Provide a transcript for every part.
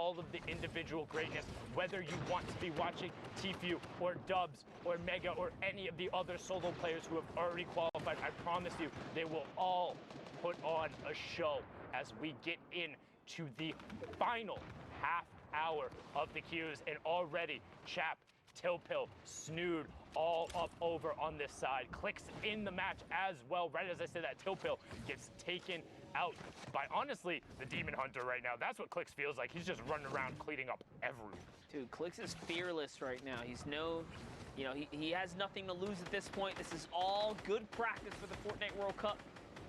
all of the individual greatness, whether you want to be watching Tfue or Dubs or Mega or any of the other solo players who have already qualified. I promise you, they will all put on a show as we get into the final half hour of the queues, and already Chap, Tilpill, Snood, all up over on this side. Clicks in the match as well. Right as I said that, Tilpill gets taken out by, honestly, the Demon Hunter right now. That's what Clicks feels like. He's just running around cleaning up everyone. Dude, Clicks is fearless right now. He's he has nothing to lose at this point. This is all good practice for the Fortnite World Cup.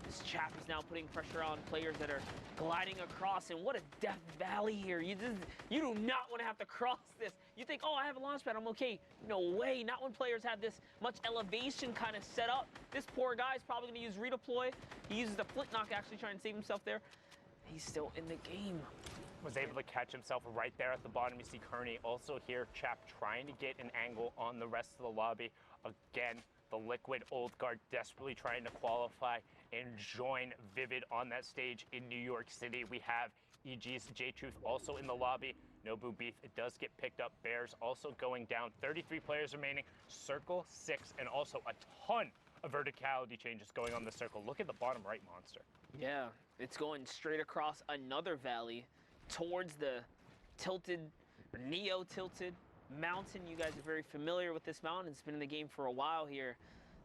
This Chap is now putting pressure on players that are gliding across, and what a death valley here. You do not want to have to cross this. You think, oh, I have a launch pad, I'm okay. No way, not when players have this much elevation kind of set up. This poor guy is probably going to use redeploy. He uses the flint knock actually trying to save himself there. He's still in the game. Was able to catch himself right there at the bottom. You see Kearney also here. Chap trying to get an angle on the rest of the lobby. Again, the Liquid Old Guard desperately trying to qualify and join Vivid on that stage in New York City. We have EG's J-Truth also in the lobby. Nobu Beef, it does get picked up. Bears also going down. 33 players remaining. Circle 6, and also a ton of verticality changes going on the circle. Look at the bottom right monster. Yeah, it's going straight across another valley towards the tilted, or neo-tilted mountain. You guys are very familiar with this mountain. It's been in the game for a while here.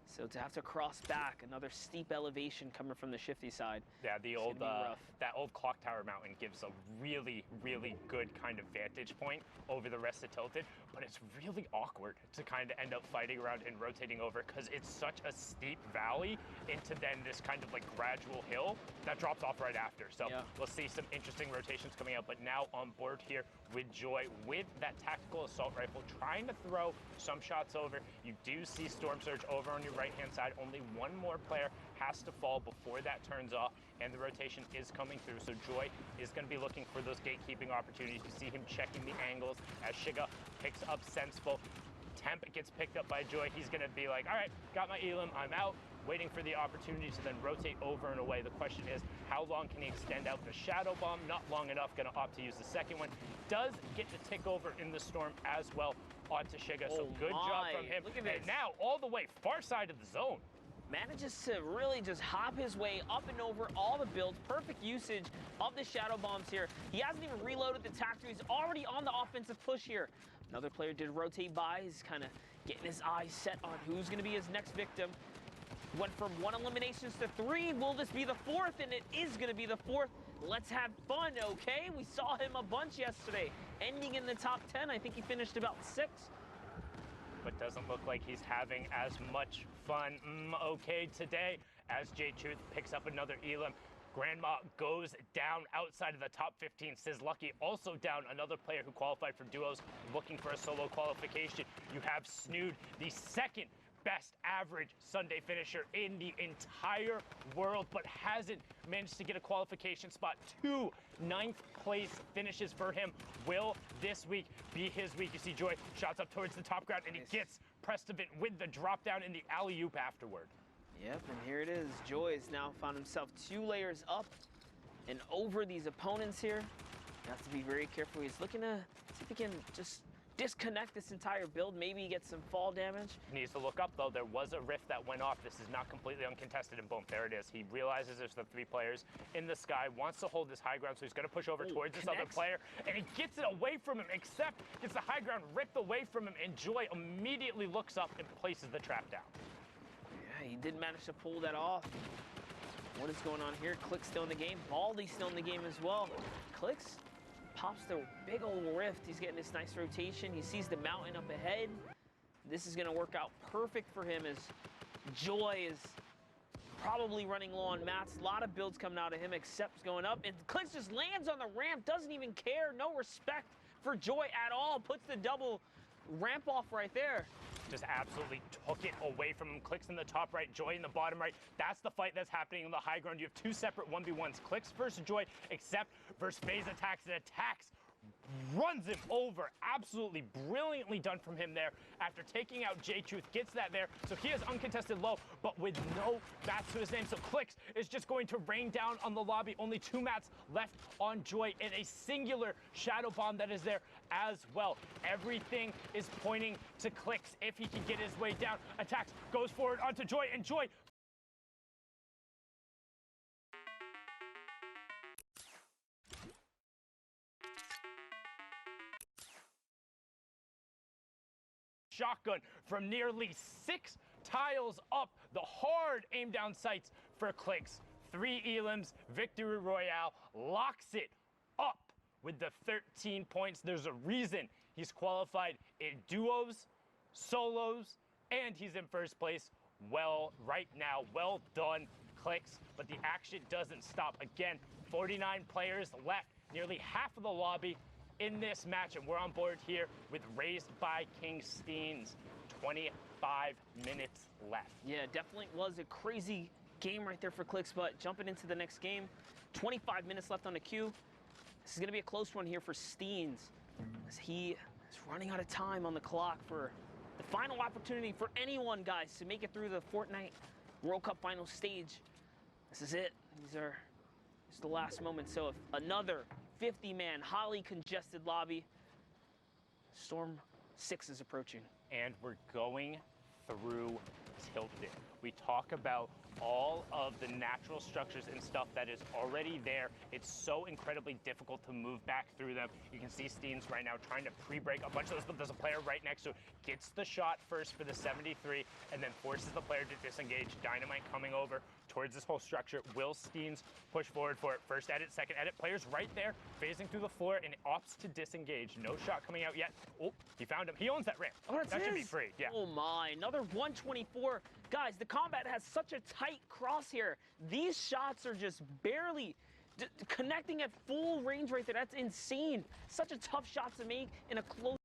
So to have to cross back, another steep elevation coming from the shifty side. Yeah, the old that old clock tower mountain gives a really, really good kind of vantage point over the rest of Tilted, but it's really awkward to kind of end up fighting around and rotating over because it's such a steep valley into then this kind of like gradual hill that drops off right after. So yeah, we'll see some interesting rotations coming out, but now on board here with Joy with that tactical assault rifle, trying to throw some shots over. You do see Storm Surge over on your right-hand side. Only one more player has to fall before that turns off, and the rotation is coming through. So Joy is going to be looking for those gatekeeping opportunities. You see him checking the angles as Shiga picks up Sensible. Temp gets picked up by Joy. He's going to be like, all right, got my Elim, I'm out. Waiting for the opportunity to then rotate over and away. The question is, how long can he extend out the Shadow Bomb? Not long enough, gonna opt to use the second one. Does get to tick over in the storm as well onto Shiga, so good job from him. Look at this. And now all the way far side of the zone. Manages to really just hop his way up and over all the builds. Perfect usage of the Shadow Bombs here. He hasn't even reloaded the Tactor. He's already on the offensive push here. Another player did rotate by. He's kind of getting his eyes set on who's gonna be his next victim. Went from 1 eliminations to 3. Will this be the 4th? And it is going to be the 4th. Let's have fun, okay? We saw him a bunch yesterday, ending in the top 10. I think he finished about 6. But doesn't look like he's having as much fun, okay, today, as J-Truth picks up another Elim. Grandma goes down outside of the top 15. Sizlucky also down, another player who qualified for duos, looking for a solo qualification. You have Snood, the second best average Sunday finisher in the entire world, but hasn't managed to get a qualification spot. 2 9th place finishes for him. Will this week be his week? You see Joy shots up towards the top ground, and he gets Prestovant with the drop down in the alley-oop afterward. Yep, and here it is. Joy has now found himself 2 layers up and over these opponents here. You have to be very careful. He's looking to see if he can just disconnect this entire build, maybe get some fall damage. Needs to look up though. There was a rift that went off. This is not completely uncontested, and boom, there it is. He realizes there's the 3 players in the sky, wants to hold this high ground, so he's going to push over towards this other player, and he gets it away from him, except gets the high ground ripped away from him, and Joy immediately looks up and places the trap down. Yeah, he did manage to pull that off. What is going on here? Click's still in the game. Baldy's still in the game as well. Click's pops the big old rift. He's getting this nice rotation. He sees the mountain up ahead. This is going to work out perfect for him as Joy is probably running low on mats. A lot of builds coming out of him, except going up. And Clicks just lands on the ramp, doesn't even care. No respect for Joy at all. Puts the double ramp off right there. Just absolutely took it away from him. Clicks in the top right, Joy in the bottom right. That's the fight that's happening in the high ground. You have 2 separate 1v1s. Clicks versus Joy, except versus phase attacks. It attacks runs him over. Absolutely brilliantly done from him there. After taking out J-Truth, gets that there. So he has uncontested low, but with no mats to his name. So Clicks is just going to rain down on the lobby. Only 2 mats left on Joy, and a singular shadow bomb that is there as well. Everything is pointing to Clicks if he can get his way down. Attacks, goes forward onto Joy, and Joy shotgun from nearly 6 tiles up. The hard aim down sights for Clicks. 3 elims, victory royale, locks it up with the 13 points. There's a reason he's qualified in duos, solos, and he's in first place. Well, right now, well done, Clicks. But the action doesn't stop. Again, 49 players left, nearly half of the lobby in this match, and we're on board here with Raised by King Steens. 25 minutes left. Yeah, definitely was a crazy game right there for Clicks, but jumping into the next game, 25 minutes left on the queue. This is going to be a close one here for Steens, as he is running out of time on the clock for the final opportunity for anyone, guys, to make it through the Fortnite World Cup final stage. This is it. This is the last moment. So if another 50-man, highly congested lobby, Storm 6 is approaching. And we're going through Tilted. We talk about all of the natural structures and stuff that is already there. It's so incredibly difficult to move back through them. You can see Steens right now trying to pre-break a bunch of those, but there's a player right next to it. Gets the shot first for the 73, and then forces the player to disengage. Dynamite coming over towards this whole structure. Will Steens push forward for it? First edit, second edit. Players right there, phasing through the floor, and opts to disengage. No shot coming out yet. Oh, he found him. He owns that ramp. Oh, that should be free. Yeah. Oh my, another 124. Guys, the combat has such a tight crosshair. These shots are just barely connecting at full range right there. That's insane. Such a tough shot to make in a close.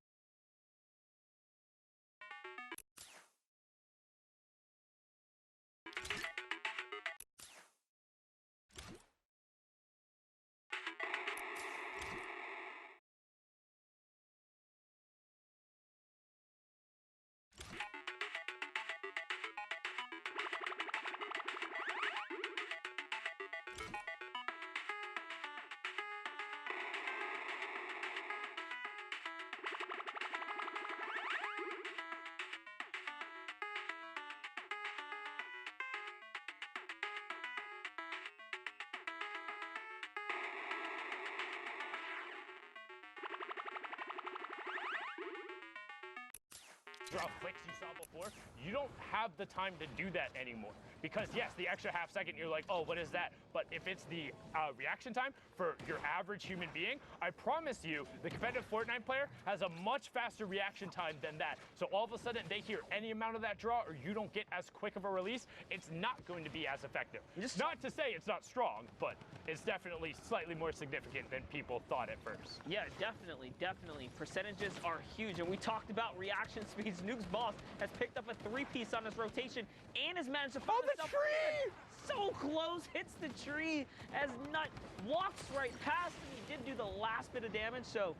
Draw Clicks you saw before, you don't have the time to do that anymore. Because yes, the extra half second, you're like, oh, what is that? But if it's the reaction time for your average human being, I promise you, the competitive Fortnite player has a much faster reaction time than that. So all of a sudden, they hear any amount of that draw, or you don't get as quick of a release, it's not going to be as effective. Not to say it's not strong, but it's definitely slightly more significant than people thought at first. Yeah, definitely, definitely. Percentages are huge, and we talked about reaction speeds. Nuke's boss has picked up a 3-piece on his rotation and has managed to find the tree! So close, hits the tree as Nut walks right past him. He did do the last bit of damage, so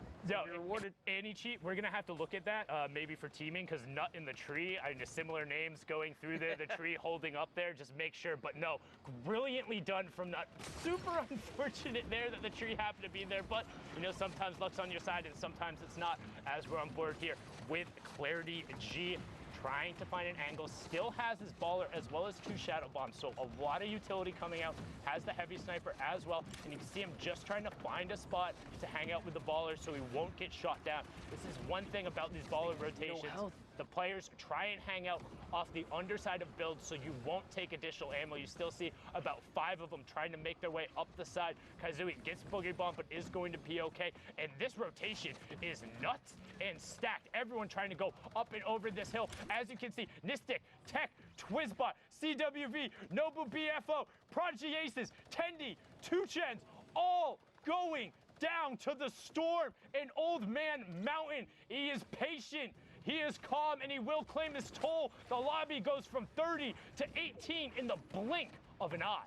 rewarded. Any cheat, we're gonna have to look at that maybe for teaming, because Nut in the tree, I mean, similar names going through the tree, holding up there, just make sure. But no, brilliantly done from Nut. Super unfortunate there that the tree happened to be there, but you know, sometimes luck's on your side and sometimes it's not, as we're on board here with Clarity G. Trying to find an angle, still has his baller as well as 2 shadow bombs, so a lot of utility coming out, has the heavy sniper as well, and you can see him just trying to find a spot to hang out with the baller so he won't get shot down. This is one thing about these baller rotations. The players try and hang out off the underside of builds so you won't take additional ammo. You still see about 5 of them trying to make their way up the side. Kazooie gets Boogie Bomb, but is going to be okay. And this rotation is nuts and stacked. Everyone trying to go up and over this hill. As you can see, Nistic, Tech, Twizbot, CWV, Nobu BFO, Prodigy Aces, Tendi, 2Chens, all going down to the Storm and Old Man Mountain. He is patient. He is calm, and he will claim his toll. The lobby goes from 30 to 18 in the blink of an eye.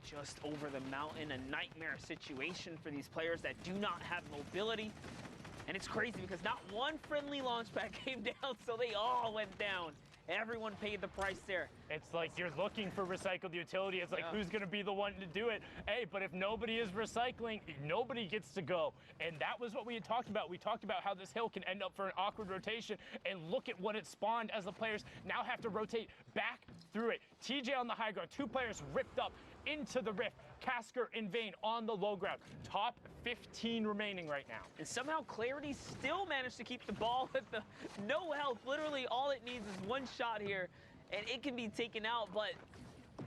Just over the mountain, a nightmare situation for these players that do not have mobility. And it's crazy because not one friendly launch pad came down, so they all went down. Everyone paid the price there. It's like you're looking for recycled utility. It's like, who's going to be the one to do it? Hey, but if nobody is recycling, nobody gets to go. And that was what we had talked about. We talked about how this hill can end up for an awkward rotation. And look at what it spawned as the players now have to rotate back through it. TJ on the high ground, 2 players ripped up into the rift. Casker and Vane on the low ground. Top 15 remaining right now. And somehow Clarity still managed to keep the ball with the no help. Literally all it needs is one shot here and it can be taken out. But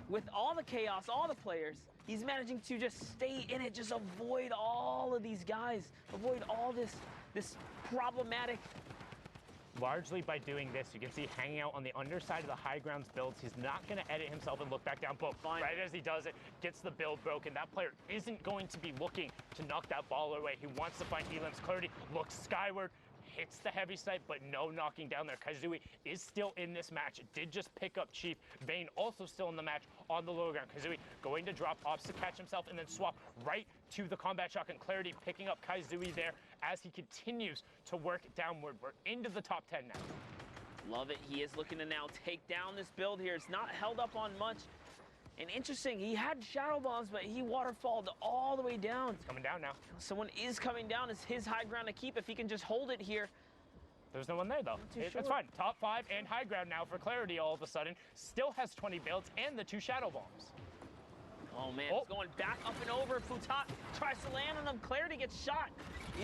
with all the chaos, all the players, he's managing to just stay in it, just avoid all of these guys, avoid all this problematic. Largely by doing this, you can see hanging out on the underside of the high grounds builds. He's not going to edit himself and look back down, but right as he does it, gets the build broken. That player isn't going to be looking to knock that ball away. He wants to find Elam's clarity, looks skyward, hits the heavy snipe, but no knocking down there. Kazui is still in this match. Did just pick up Chief. Vane also still in the match on the low ground. Kazui going to drop ops to catch himself and then swap right to the combat shotgun. Clarity picking up Kazui there as he continues to work downward. We're into the top 10 now. Love it. He is looking to now take down this build here. It's not held up on much. And interesting, he had shadow bombs, but he waterfalled all the way down. It's coming down now. Someone is coming down. It's his high ground to keep if he can just hold it here. There's no one there, though. It's fine. Top 5 and high ground now for Clarity all of a sudden. Still has 20 builds and the 2 shadow bombs. Oh, man, it's going back up and over. Futat tries to land on him. Clarity gets shot.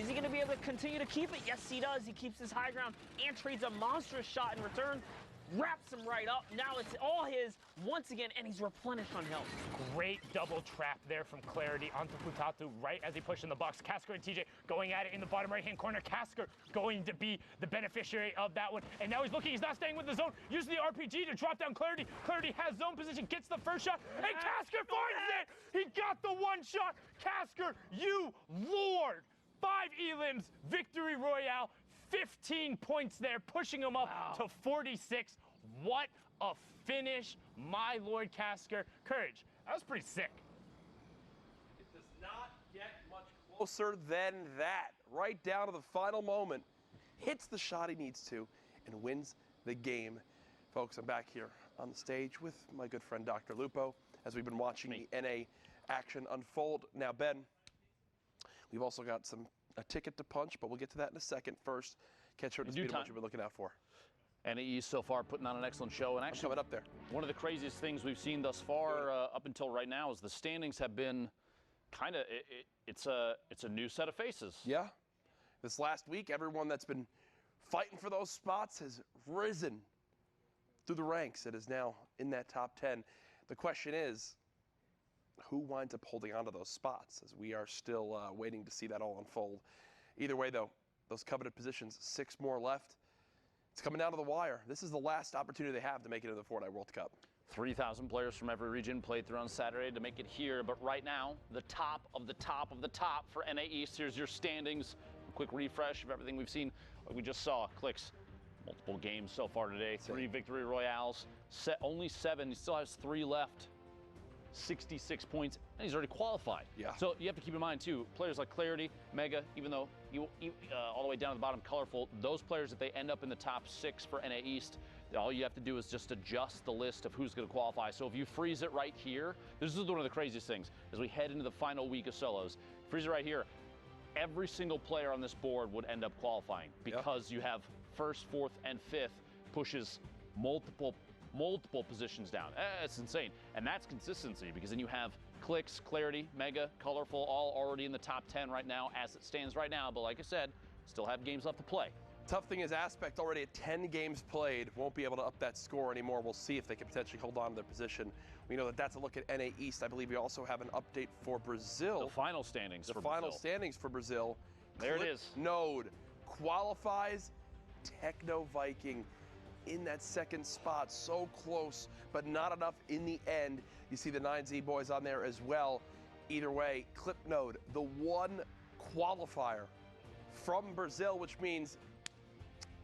Is he going to be able to continue to keep it? Yes, he does. He keeps his high ground and trades a monstrous shot in return. Wraps him right up. Now it's all his once again, and he's replenished on health. Great double trap there from Clarity onto Futatu right as he pushed in the box. Casker and TJ going at it in the bottom right-hand corner. Casker going to be the beneficiary of that one. And now he's looking. He's not staying with the zone. Using the RPG to drop down Clarity. Clarity has zone position, gets the first shot, and Casker finds it! He got the one shot. Casker, you lord! 5 elims, victory royale. 15 points there, pushing him up to 46. What a finish, my Lord Casker. Courage, that was pretty sick. It does not get much closer than that. Right down to the final moment. Hits the shot he needs to and wins the game. Folks, I'm back here on the stage with my good friend Dr. Lupo as we've been watching the NA action unfold. Now, Ben, we've also got a ticket to punch, but we'll get to that in a second. First, catch up to speed of what you've been looking out for. NAE so far putting on an excellent show, and actually coming up there. One of the craziest things we've seen thus far up until right now is the standings have been kind of it's a new set of faces. Yeah, this last week, everyone that's been fighting for those spots has risen through the ranks. It is now in that top 10. The question is, who winds up holding on to those spots, as we are still waiting to see that all unfold. Either way, though, those coveted positions, 6 more left. It's coming down to the wire. This is the last opportunity they have to make it into the Fortnite World Cup. 3,000 players from every region played through on Saturday to make it here, but right now, the top of the top of the top for NA East. Here's your standings. A quick refresh of everything we've seen. Like we just saw, Clicks, multiple games so far today. 3 victory royales, only 7. He still has 3 left. 66 points, and he's already qualified. Yeah. So you have to keep in mind, too, players like Clarity, Mega, even though all the way down to the bottom, Colorful, those players, if they end up in the top 6 for NA East, all you have to do is just adjust the list of who's going to qualify. So if you freeze it right here, this is one of the craziest things, as we head into the final week of solos. Freeze it right here, every single player on this board would end up qualifying because you have 1st, 4th, and 5th pushes multiple positions down. It's insane. And that's consistency, because then you have Clicks, Clarity, Mega, Colorful, all already in the top 10 right now as it stands right now. But like I said, still have games left to play. Tough thing is Aspect already at 10 games played, won't be able to up that score anymore. We'll see if they can potentially hold on to their position. We know that that's a look at NA East. I believe we also have an update for Brazil. The final standings for Brazil. The final Brazil. standings for Brazil. There it is. Node qualifies. Techno Viking in that 2nd spot, so close, but not enough in the end. You see the 9Z boys on there as well. Either way, Clipnode, the one qualifier from Brazil, which means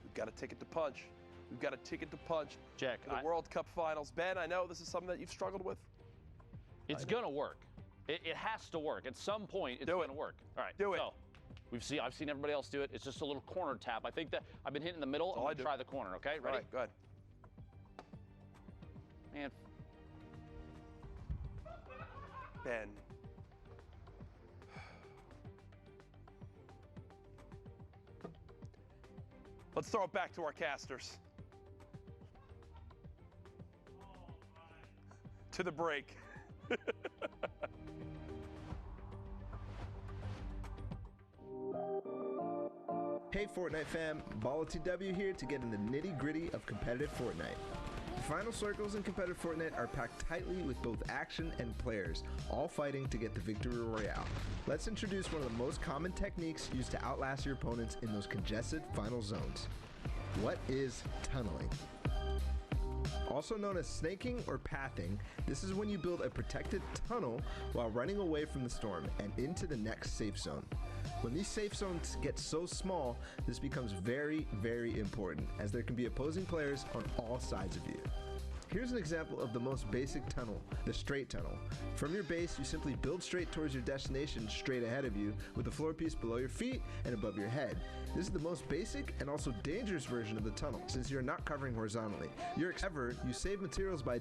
we've got a ticket to punch. We've got a ticket to punch. Jack, in the World Cup Finals. Ben, I know this is something that you've struggled with. It's going to work. It has to work. At some point, it's going to work. All right, Do it. So, I've seen everybody else do it. It's just a little corner tap. I think that I've been hitting in the middle. I'm all I gonna do. try the corner, okay? All Ready? right, go ahead. Man, Ben. Let's throw it back to our casters. To the break. Hey Fortnite fam, BallTW here to get in the nitty-gritty of competitive Fortnite. The final circles in competitive Fortnite are packed tightly with both action and players, all fighting to get the victory royale. Let's introduce one of the most common techniques used to outlast your opponents in those congested final zones. What is tunneling? Also known as snaking or pathing, this is when you build a protected tunnel while running away from the storm and into the next safe zone. When these safe zones get so small, this becomes very, very important, as there can be opposing players on all sides of you. Here's an example of the most basic tunnel, the straight tunnel. From your base, you simply build straight towards your destination straight ahead of you, with the floor piece below your feet and above your head. This is the most basic and also dangerous version of the tunnel, since you're not covering horizontally. However, you save materials by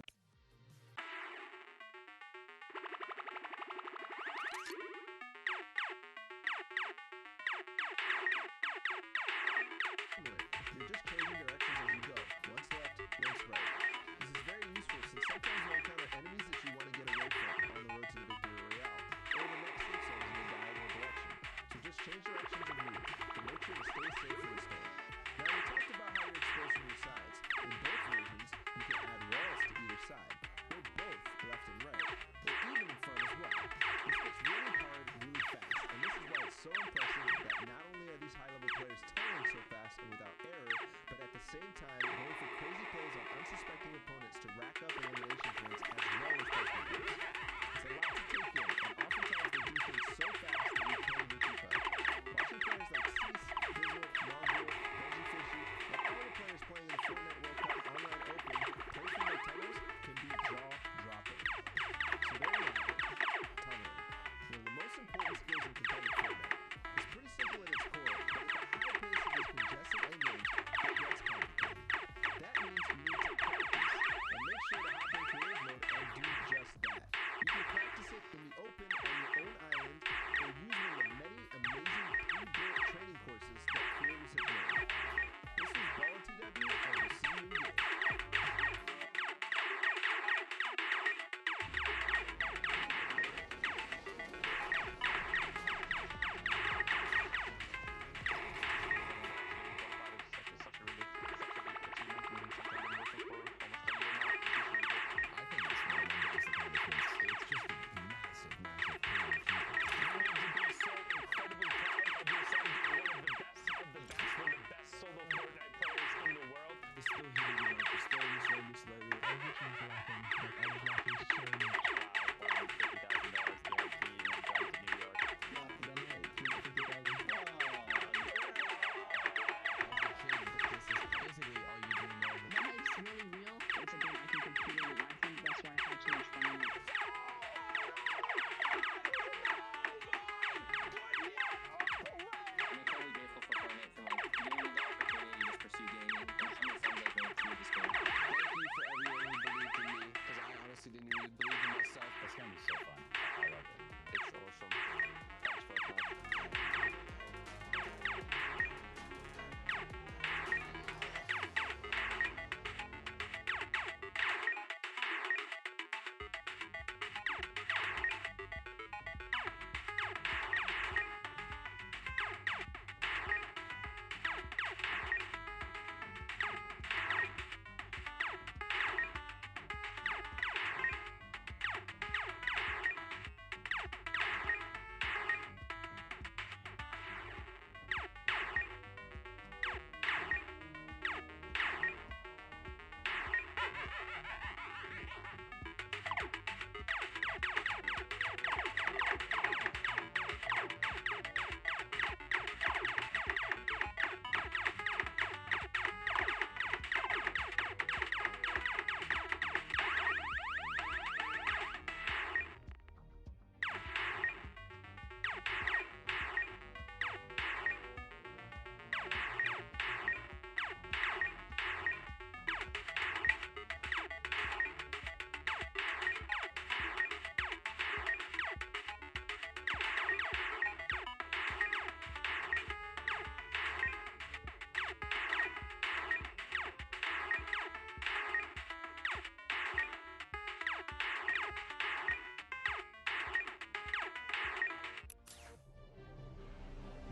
you're just changing directions as you go, once left, once right. This is very useful since sometimes you'll encounter enemies that you want to get away from on the road to the victory royale, or the next safe zone in a diagonal direction. So just change directions and move to make sure to stay safe from the storm. Now we talked about how you're exposed from your sides. In both versions, you can add walls to either side, or both left and right, or even in front as well. This gets really hard really fast, and this is why it's so impressive that not only are these high-level players tunneling so fast and without error, but at the same time going for crazy plays on unsuspecting opponents to rack up elimination points as well as personal points. It's a lot to take in, and oftentimes they do things so fast that you can't even keep up. Watching players like Cease, Bizzle, Mongrel, Benji Fishy, and all the players playing in the Fortnite World Cup Online Open play from their tunnels can be jaw-dropping. So there you have it, tunneling. One of the most important skills in competitive Fortnite. It's pretty simple at its core, but at the high pace of this congested endgame, it gets complicated. That means you need to practice and make sure to hop in creative mode and do just that.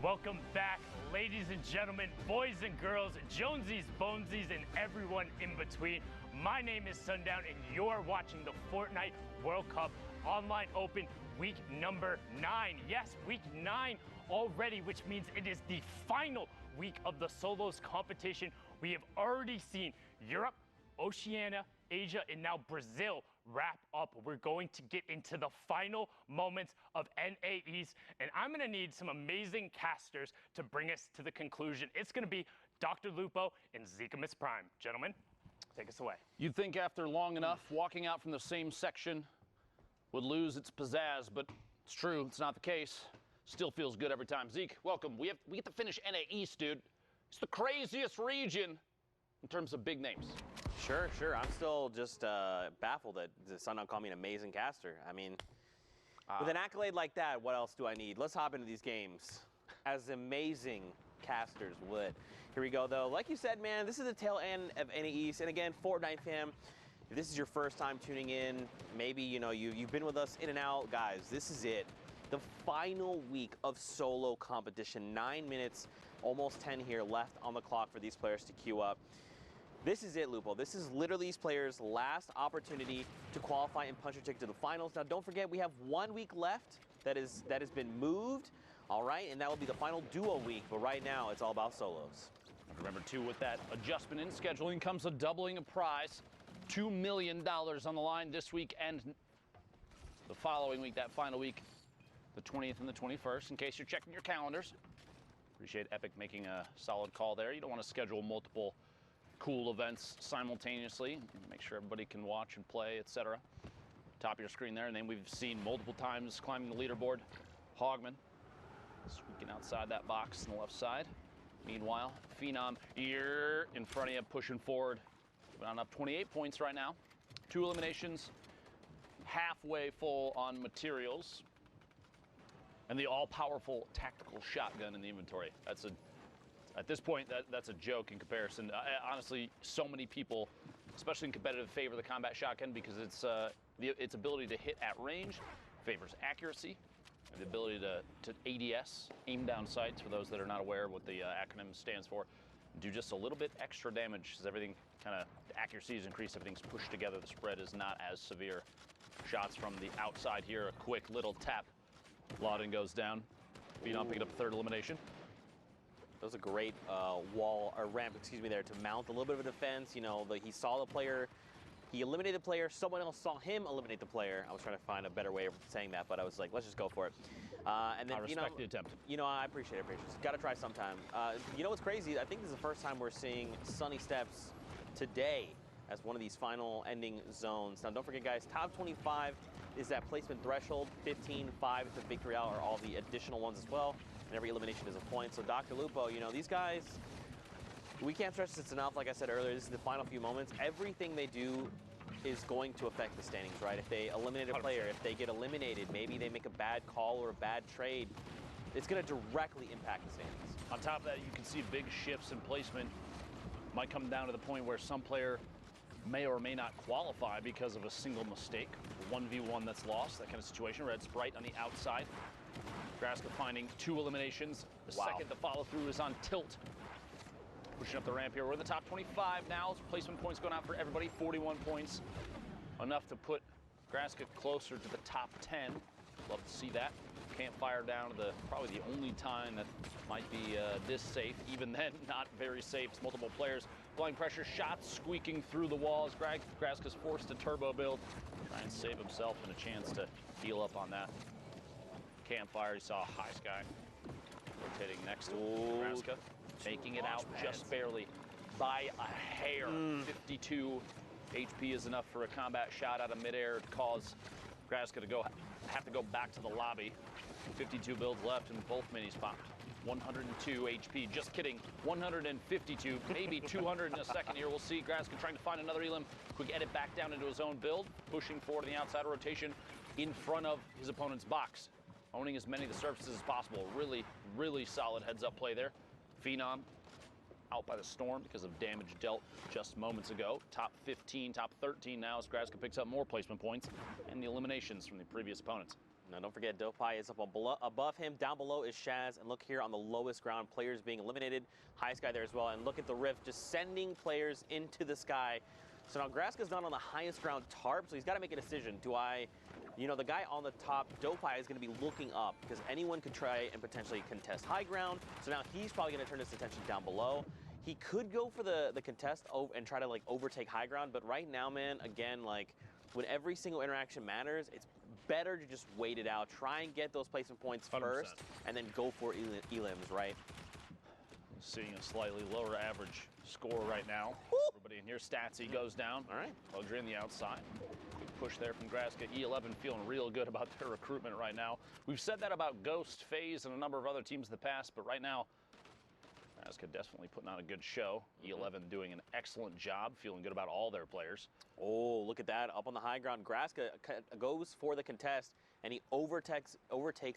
Welcome back, ladies and gentlemen, boys and girls, Jonesies, Bonesies, and everyone in between. My name is Sundown, and you're watching the Fortnite World Cup Online Open week number 9. Yes, week 9 already, which means it is the final week of the solos competition. We have already seen Europe, Oceania, Asia, and now Brazil wrap up. We're going to get into the final moments of NA East, and I'm gonna need some amazing casters to bring us to the conclusion. It's gonna be Dr. Lupo and Zikamus Prime. Gentlemen, take us away. You'd think after long enough, walking out from the same section would lose its pizzazz, but it's true, it's not the case. Still feels good every time. Zeke, welcome. We get to finish NA East, dude. It's the craziest region in terms of big names. Sure. I'm still just baffled that the Sundown called me an amazing caster. I mean, with an accolade like that, what else do I need? Let's hop into these games as amazing casters would. Here we go, though. Like you said, man, this is the tail end of NA East. And again, Fortnite fam, if this is your first time tuning in, maybe you've been with us in and out, guys, this is it. The final week of solo competition. 9 minutes, almost 10 here left on the clock for these players to queue up. This is it, Lupo. This is literally these players' last opportunity to qualify and punch your ticket to the finals. Now, don't forget, we have 1 week left that has been moved, all right? And that will be the final duo week, but right now, it's all about solos. Remember, too, with that adjustment in scheduling comes a doubling of prize. $2 million on the line this week and the following week, that final week, the 20th and the 21st, in case you're checking your calendars. Appreciate Epic making a solid call there. You don't want to schedule multiple cool events simultaneously. Make sure everybody can watch and play, etc. Top of your screen there, and then we've seen multiple times climbing the leaderboard. Hogman squeaking outside that box on the left side. Meanwhile, Phenom here in front of you, pushing forward. Giving on up 28 points right now. 2 eliminations, halfway full on materials, and the all-powerful tactical shotgun in the inventory. At this point, that's a joke in comparison. Honestly, so many people, especially in competitive, favor the combat shotgun because its ability to hit at range favors accuracy, and the ability to ADS, aim down sights, for those that are not aware of what the acronym stands for, do just a little bit extra damage as everything kind of, the accuracy is increased, everything's pushed together, the spread is not as severe. Shots from the outside here, a quick little tap. Lauden goes down. Phenom picking up a 3rd elimination. That was a great ramp, there to mount a little bit of a defense. You know, he saw the player, he eliminated the player, someone else saw him eliminate the player. I was trying to find a better way of saying that, but I was like, let's just go for it. And then, I respect the attempt. You know, I appreciate it. Got to try sometime. You know what's crazy? I think this is the first time we're seeing Sunny Steps today as one of these final ending zones. Now, don't forget, guys, top 25 is that placement threshold. 15, 5 is the victory out, or all the additional ones as well. And every elimination is a point. So Dr. Lupo, you know, these guys, we can't stress this enough. Like I said earlier, this is the final few moments. Everything they do is going to affect the standings, right? If they eliminate a player, if they get eliminated, maybe they make a bad call or a bad trade, it's going to directly impact the standings. On top of that, you can see big shifts in placement. Might come down to the point where some player may or may not qualify because of a single mistake. 1v1 that's lost, that kind of situation. Red Sprite on the outside. Graska finding 2 eliminations. The second to follow through is on Tilt. Pushing up the ramp here. We're in the top 25 now. Placement points going out for everybody. 41 points. Enough to put Graska closer to the top 10. Love to see that. Campfire down to probably the only time that might be this safe. Even then, not very safe. It's multiple players. Applying pressure, shots squeaking through the walls. Graska's forced to turbo build. Try and save himself and a chance to heal up on that. Campfire, he saw High Sky rotating next to Graska, making it out just barely by a hair. 52 HP is enough for a combat shot out of midair to cause Graska to have to go back to the lobby. 52 builds left and both minis popped. 102 HP, just kidding, 152, maybe 200 in a second here. We'll see. Graska trying to find another elim. Quick edit back down into his own build, pushing forward in the outside rotation in front of his opponent's box. Owning as many of the surfaces as possible. Really, really solid heads-up play there. Phenom out by the storm because of damage dealt just moments ago. Top 15, top 13 now as Graska picks up more placement points and the eliminations from the previous opponents. Now, don't forget, Dopai is up above him. Down below is Shaz. And look here on the lowest ground, players being eliminated. Highest guy there as well. And look at the rift, just sending players into the sky. So now Graska's not on the highest ground tarp, so he's got to make a decision. The guy on the top, Dopai, is going to be looking up because anyone could try and potentially contest high ground. So now he's probably going to turn his attention down below. He could go for the contest and try to overtake high ground, but right now, man, again, when every single interaction matters, it's better to just wait it out. Try and get those placement points 100%. first, and then go for elims, right? Seeing a slightly lower average score right now. Everybody in here, Statsy goes down. All right. Luxury on the outside. Good push there from Graska. E11 feeling real good about their recruitment right now. We've said that about Ghost, FaZe, and a number of other teams in the past, but right now, Graska definitely putting on a good show. E11 doing an excellent job, feeling good about all their players. Oh, look at that. Up on the high ground, Graska goes for the contest, and he overtakes,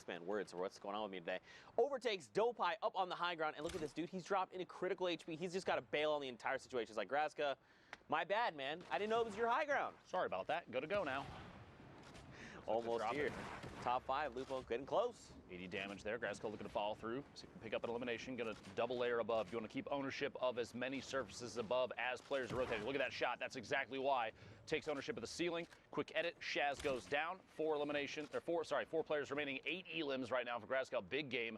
man, words, or what's going on with me today. Overtakes Dopai up on the high ground, and look at this dude. He's dropped into critical HP. He's just got to bail on the entire situation. He's like, Graska, my bad, man. I didn't know it was your high ground. Sorry about that. Good to go now. Almost here. Top 5, Lupo getting close. 80 damage there. Graska looking to follow through. See if he can pick up an elimination. Going to double layer above. You want to keep ownership of as many surfaces above as players are rotating. Look at that shot. That's exactly why. Takes ownership of the ceiling. Quick edit. Shaz goes down. 4 players remaining. 8 elims right now for Graska. Big game.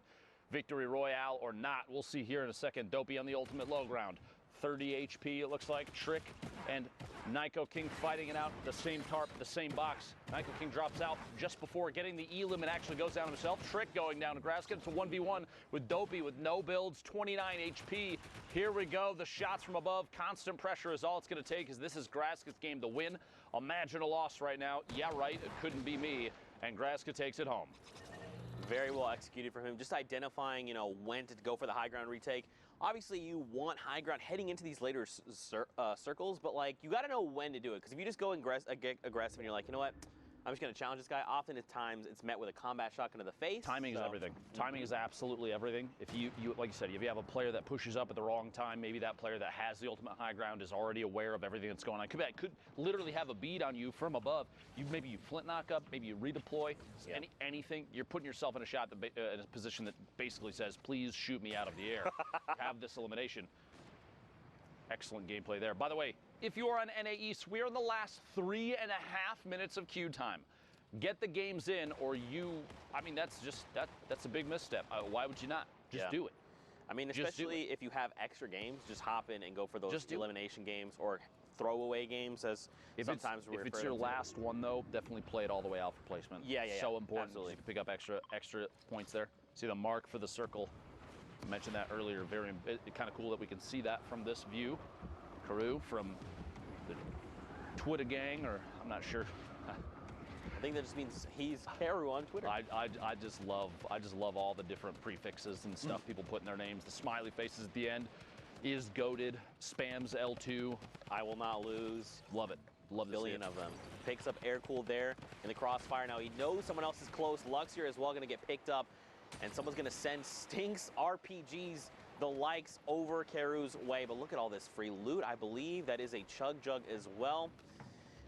Victory Royale or not. We'll see here in a second. Dopey on the ultimate low ground. 30 HP, it looks like. Trick and Nyko King fighting it out. The same tarp, the same box. Nyko King drops out just before getting the elim and actually goes down himself. Trick going down to Graska. It's a 1v1 with Dopey with no builds, 29 HP. Here we go. The shots from above. Constant pressure is all it's going to take, as this is Graska's game to win. Imagine a loss right now. Yeah, right. It couldn't be me. And Graska takes it home. Very well executed from him. Just identifying, when to go for the high ground retake. Obviously, you want high ground heading into these later circles, but you got to know when to do it. Because if you just go get aggressive and you're like, you know what, I'm just going to challenge this guy. Often at times it's met with a combat shotgun to the face. Timing is everything. Timing is absolutely everything. If you like you said, if you have a player that pushes up at the wrong time, maybe that player that has the ultimate high ground is already aware of everything that's going on. Could literally have a bead on you from above. Maybe you flint knock up, maybe you redeploy, anything. You're putting yourself in a shot in a position that basically says, please shoot me out of the air. Have this elimination. Excellent gameplay there. By the way, if you are on NA East, we are in the last 3.5 minutes of queue time. Get the games in, or that's a big misstep. Why would you not? Just do it. I mean, especially if you have extra games, just hop in and go for those elimination games or throwaway games, as sometimes we're. If it's your last one, though, definitely play it all the way out for placement. Yeah. So important. Absolutely. So you can pick up extra points there. See the mark for the circle. I mentioned that earlier. Very kind of cool that we can see that from this view. Carew from the Twitter gang, or I'm not sure. I think that just means he's Carew on Twitter. I just love all the different prefixes and stuff people put in their names. The smiley faces at the end. Is goated. Spams L2. I will not lose. Love it. Love a billion of them. Picks up air cool there in the crossfire. Now he knows someone else is close. Luxury as well going to get picked up. And someone's going to send Stinks RPGs, the likes, over Carew's way. But look at all this free loot. I believe that is a Chug Jug as well.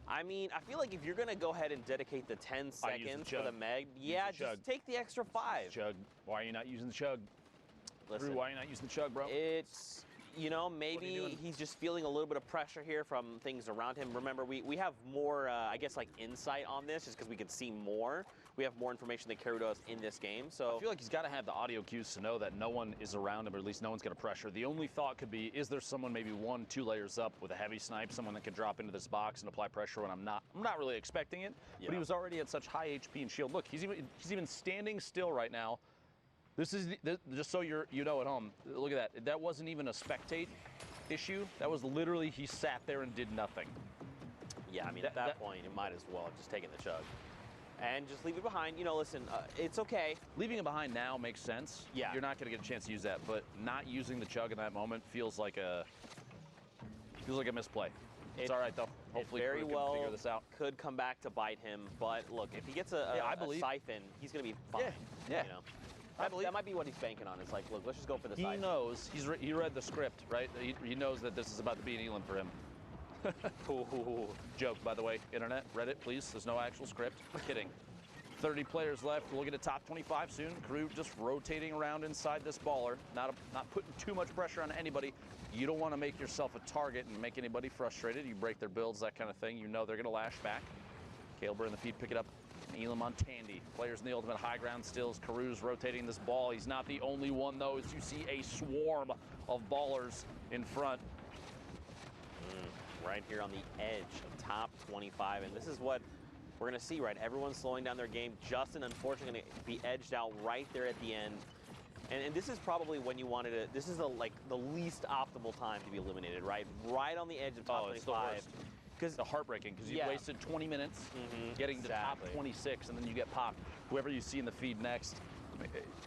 I mean, I feel like if you're going to go ahead and dedicate the 10 seconds for the Meg, just take the extra 5. Chug. Why are you not using the Chug? Listen, Drew, why are you not using the Chug, bro? It's, maybe he's just feeling a little bit of pressure here from things around him. Remember, we have more, insight on this just because we can see more. We have more information than Carew does in this game. So I feel like he's got to have the audio cues to know that no one is around him, or at least no one's going to pressure. The only thought could be, is there someone maybe 1-2 layers up with a heavy snipe, someone that can drop into this box and apply pressure when I'm not really expecting it. Yeah. But he was already at such high HP and shield. Look, he's even standing still right now. This is just so you know at home. Look at that. That wasn't even a spectate issue. That was literally he sat there and did nothing. Yeah, I mean, at that point, you might as well have just taken the Chug. And just leave it behind. Listen, it's okay. Leaving it behind now makes sense. Yeah. You're not going to get a chance to use that, but not using the Chug in that moment feels like a misplay. It's all right, though. Hopefully very Carew well can figure this out. Could come back to bite him, but look, if he gets a siphon, he's going to be fine. Yeah. That might be what he's banking on. It's like, look, let's just go for the siphon. He knows. He read the script, right? He knows that this is about to be an Elam for him. Ooh. Joke, by the way, internet, Reddit, please. There's no actual script. Kidding. 30 players left. We'll get a top 25 soon. Crew just rotating around inside this baller. Not putting too much pressure on anybody. You don't want to make yourself a target and make anybody frustrated. You break their builds, that kind of thing. You know they're going to lash back. Calebur in the feed, pick it up. Elam on Tandy. Players in the ultimate high ground stills. Caru's rotating this ball. He's not the only one, though, as you see a swarm of ballers in front. Right here on the edge of top 25, and this is what we're going to see, right? Everyone's slowing down their game. Justin, unfortunately, going to be edged out right there at the end. And this is probably when you wanted to, this is the least optimal time to be eliminated, right? Right on the edge of top 25. It's heartbreaking because you wasted 20 minutes getting to top 26, and then you get popped. Whoever you see in the feed next,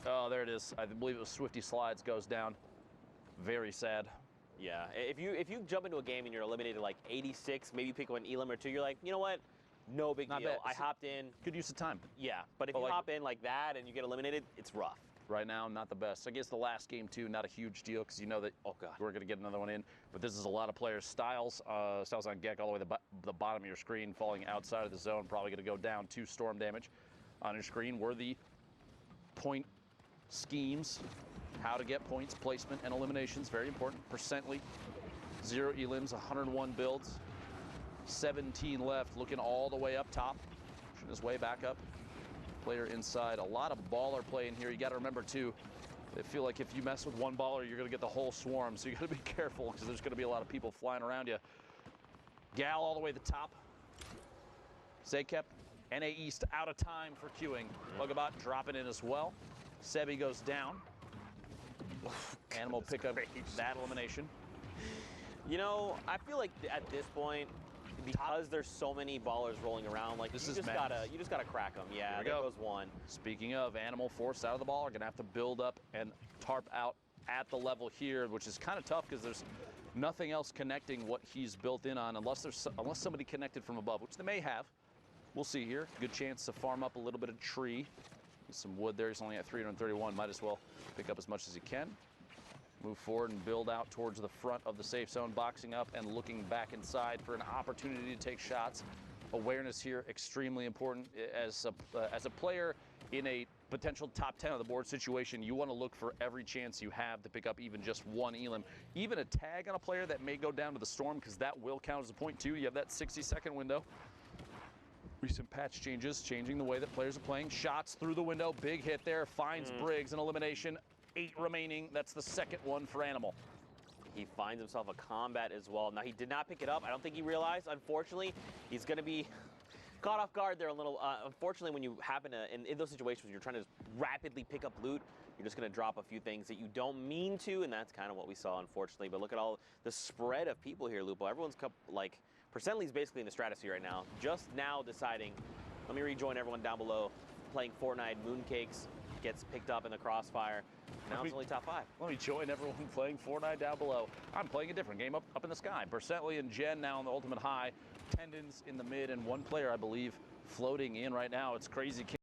oh, there it is. I believe it was Swifty Slides goes down. Very sad. Yeah, if you jump into a game and you're eliminated like 86, maybe you pick one Elam or two, you're like, you know what? No big deal. I hopped in. Good use of time. Yeah, but if you hop in like that and you get eliminated, it's rough. Right now, not the best. I guess the last game, too, not a huge deal because you know that we're going to get another one in. But this is a lot of players. Styles on Gek all the way to the bottom of your screen, falling outside of the zone. Probably going to go down 2 storm damage on your screen. Were the point schemes, how to get points, placement, and eliminations. Very important. Percently, 0 elims, 101 builds. 17 left, looking all the way up top. Pushing his way back up. Player inside. A lot of baller play in here. You got to remember, too, they feel like if you mess with one baller, you're going to get the whole swarm. So you got to be careful because there's going to be a lot of people flying around you. Gal all the way to the top. Zakep, NA East out of time for queuing. Bugabot dropping in as well. Sebi goes down. Animal pick up that elimination. You know, I feel like at this point, because there's so many ballers rolling around, like you just gotta crack them. Yeah, there goes one. Speaking of, Animal forced out of the ball, are gonna have to build up and tarp out at the level here, which is kind of tough because there's nothing else connecting what he's built in on, unless somebody connected from above, which they may have. We'll see here. Good chance to farm up a little bit of tree. Some wood there. He's only at 331. Might as well pick up as much as he can. Move forward and build out towards the front of the safe zone, boxing up and looking back inside for an opportunity to take shots. Awareness here extremely important. As a player in a potential top 10 of the board situation, you want to look for every chance you have to pick up even just one elim. Even a tag on a player that may go down to the storm, because that will count as a point too. You have that 60-second window. Recent patch changes, changing the way that players are playing. Shots through the window, big hit there, finds Briggs, an elimination. 8 remaining, that's the second one for Animal. He finds himself a combat as well. Now, he did not pick it up. I don't think he realized. Unfortunately, he's going to be caught off guard there a little. Unfortunately, when you happen to, in those situations when you're trying to rapidly pick up loot, you're just going to drop a few things that you don't mean to, and that's kind of what we saw, unfortunately. But look at all the spread of people here, Lupo. Everyone's, like, Percently's basically in the stratosphere right now. Just now deciding, let me rejoin everyone down below, playing Fortnite. Mooncakes gets picked up in the crossfire. Now it's only top 5. Let me join everyone playing Fortnite down below. I'm playing a different game up in the sky. Percently and Jen now on the ultimate high. Tendons in the mid, and one player, I believe, floating in right now. It's crazy.